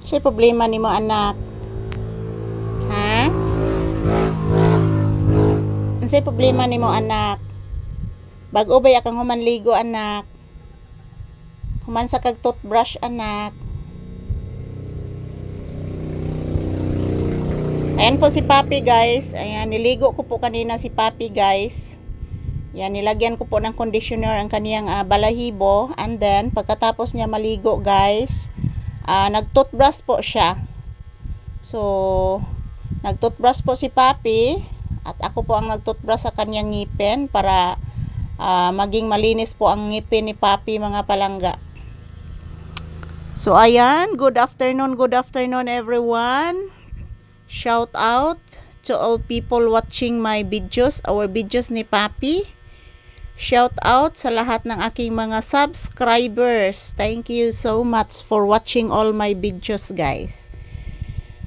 Siya problema nimo anak? Ha? Unsay problema nimo anak? Bag-o ba kang humanligo anak? Human sa kag toothbrush anak. Ayan po si Papi guys. Ayan, niligo ko po kanina si Papi guys. Yan, nilagyan ko po ng conditioner ang kaniyang balahibo. And then, pagkatapos niya maligo guys, nag-toothbrush po siya. So, nag-toothbrush po si Papi. At ako po ang nag-toothbrush sa kaniyang ngipin para maging malinis po ang ngipin ni Papi mga palangga. So, ayan. Good afternoon everyone. Shout out to all people watching my videos, our videos ni Papi. Shout out sa lahat ng aking mga subscribers. Thank you so much for watching all my videos guys.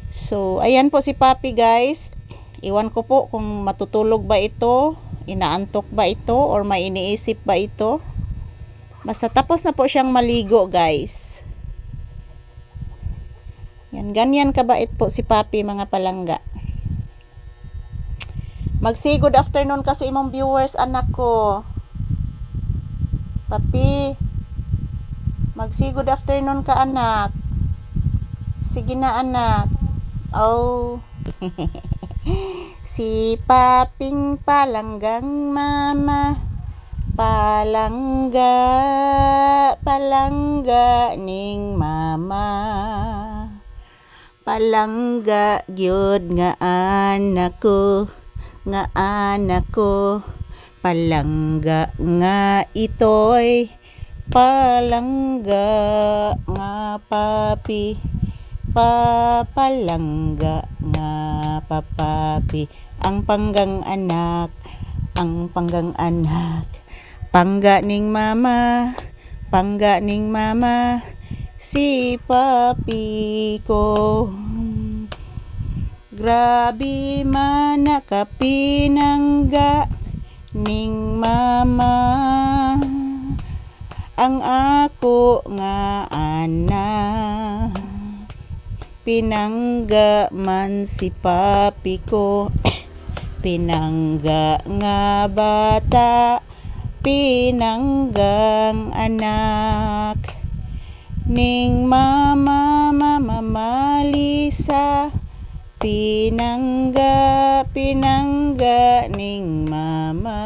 So, ayan po si Papi guys. Iwan ko po kung matutulog ba ito, inaantok ba ito, or may iniisip ba ito. Basta tapos na po siyang maligo guys. Yan, ganyan kabait po si Papi mga palangga. Mag-say good afternoon kasi imong viewers anak ko. Papi, mag-say good afternoon ka anak. Sige na anak. Oh. Si Paping palanggang mama, palangga ning mama. Palangga gyud nga anak ko, palangga nga itoy, palangga nga Papi, palangga nga papapi, ang panggang anak, pangga ning mama, si Papi ko. Grabe man nakapinangga ning mama, ang ako nga anak. Pinangga man si Papi ko, pinangga nga bata, pinanggang anak. Ning mama Malisa, pinangga ning mama.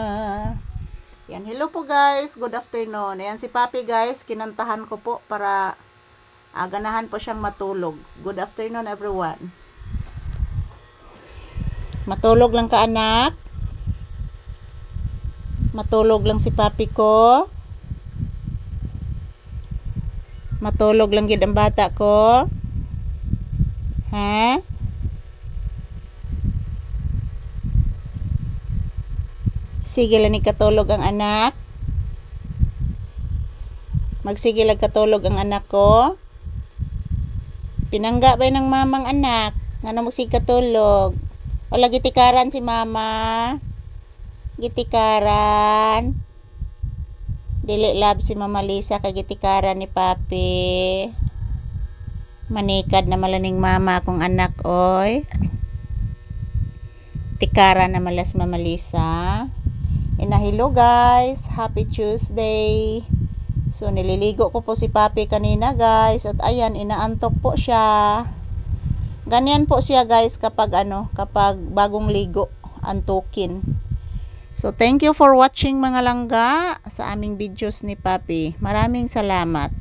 Yan, hello po guys, good afternoon. Ayan si Papi guys, kinantahan ko po para ganahan po siyang matulog. Good afternoon everyone. Matulog lang ka anak? Matulog lang si Papi ko? Matulog lang gid ang bata ko? Ha? Sige lang ni katulog ang anak. Magsige lang katulog ang anak ko. Pinangga ba ng mamang anak? Nga na magsige katulog. Wala gitikaran si mama. Gitikaran. Dili love si Mama Lisa kay gitikaran ni Papi. Manikad na malaning mama akong anak oy. Tikaran na malas Mama Lisa. Hello guys, happy Tuesday. So nililigo ko po si Papi kanina guys, at ayan inaantok po siya. Ganyan po siya guys kapag kapag bagong ligo, antukin. So thank you for watching mga langga sa aming videos ni Papi. Maraming salamat.